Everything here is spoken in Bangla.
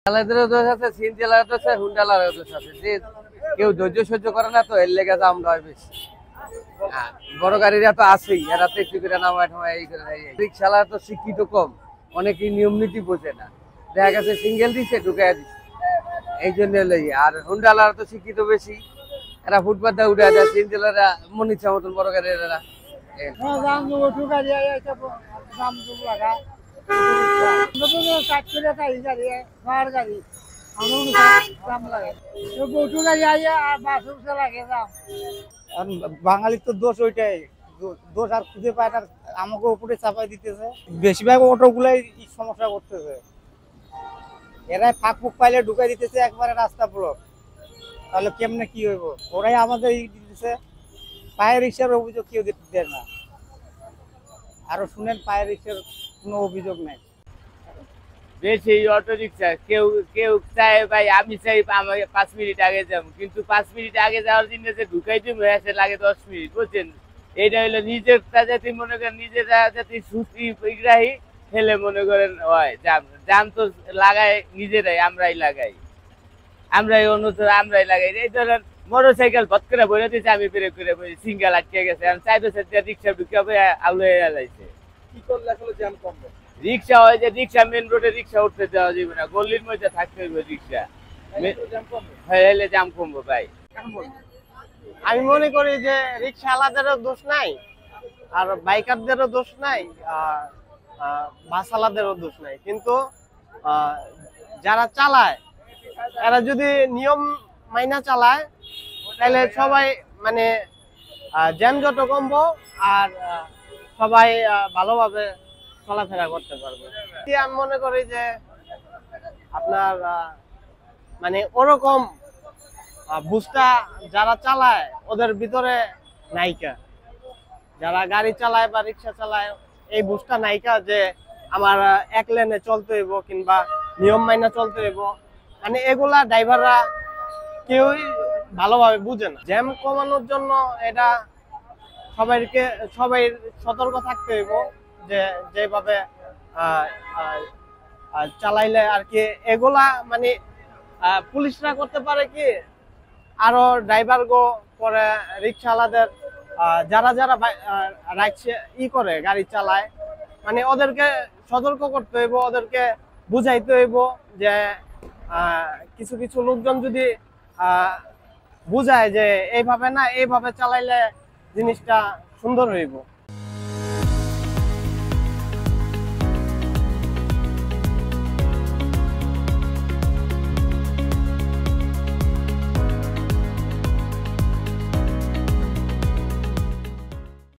চালাদেরও দোষ আছে, সিন চালার দোষ আছে, হুন্ডা চালার দোষ আছে। যে কেউ ধৈর্য সহ্য করে না, তো এর লেগে আমরা হয় বেশি। বড় গাড়িরা তো আছেই, এরা তো একটু করে নামায় ঠামায় এই করে রিক্সাওয়ালা তো শিক্ষিত কম, অনেকেই নিয়ম নীতি বোঝে না, দেখা গেছে সিঙ্গেল দিচ্ছে ঢুকাই দিচ্ছে, এই জন্য লেগে। আর হুন্ডালারা তো শিক্ষিত বেশি, এরা ফুটপাথ দিয়ে উঠে যায়, সিন চালারা মন ইচ্ছা মতন বড় গাড়িরা বাঙালির তো দোষ ওইটাই, দোষ আর খুঁজে পায় না, আমাকে উপরে চাপাই দিতেছে। বেশিরভাগ অটো গুলাই সমস্যা করতেছে, এরাই ফাঁক ফুক পাইলে ঢুকাই দিতেছে একবারে রাস্তা ব্লক। তাহলে কেমনে কি হইব? ওরাই আমাদের দিতেছে। পায়ের রিক্সার অভিযোগ কেউ দেয় না। আরো শুনেন, পায়ের রিক্সার কোনো অভিযোগ নাই। বেশি অটো রিক্সা কেউ কেউ চায় ভাই আমি চাই 5 মিনিট আগে যাব, কিন্তু 5 মিনিট আগে যাওয়ার জন্য যে ঢুকাই দিবে এসে লাগে 10 মিনিট, বুঝছেন? এইটা হলো নিজেরটা যাতে মনে করেন নিজেরা যাতে সুস্থিগ্রাহী ফেলে মনে করেন হয় জাম। জাম তো লাগাই নিজেরাই, আমরাই লাগাই, আমরাই আমরাই লাগাই। এই ধরেন মোটর সাইকেল ভট করে বলে দিয়েছে, আমি ব্রেক করে সিঙ্গেল আটকে গেছে, আমি চাইতে রিক্সা ঢুকাবে আউলে এলাইছে। কি করলে আসলে জ্যাম কমবে? রিক্সা হয় যে রিক্সা মেন রোডে রিক্সা উঠতে দেওয়া যাবে না, গলির মধ্যে থাকতে হইবে রিক্সা, হলে জাম কমবো ভাই। আমি মনে করি যে রিক্সাওয়ালাদেরও দোষ নাই, আর বাইকারদেরও দোষ নাই, আর বাসওয়ালাদেরও দোষ নাই, কিন্তু যারা চালায় এরা যদি নিয়ম মাইনা চালায় তাহলে সবাই মানে জ্যাম যত কমবো, আর সবাই ভালোভাবে চলাফেরা করতে পারবে। আমি মনে করি যে আপনার মানে ওরকম বুঝটা যারা চালায় ওদের ভিতরে নায়িকা, যারা গাড়ি চালায় বা রিক্সা চালায় এই বুঝটা নায়িকা যে আমার এক লেনে চলতে হইব কিংবা নিয়ম মাইনা চলতে হইব, মানে এগুলা ড্রাইভাররা কেউই ভালোভাবে বুঝে না। জ্যাম কমানোর জন্য এটা সবাই সতর্ক থাকতে হইব, যে যেভাবে চালাইলে আর কি এগুলা মানে পুলিশরা করতে পারে কি, আরো ড্রাইভার গো পরে রিক্সাওয়ালাদের যারা যারা করে গাড়ি চালায়, মানে ওদেরকে সতর্ক করতে হইব, ওদেরকে বুঝাইতে হইব যে কিছু কিছু লোকজন যদি বুঝায় যে এইভাবে না এইভাবে চালাইলে জিনিসটা সুন্দর হইব।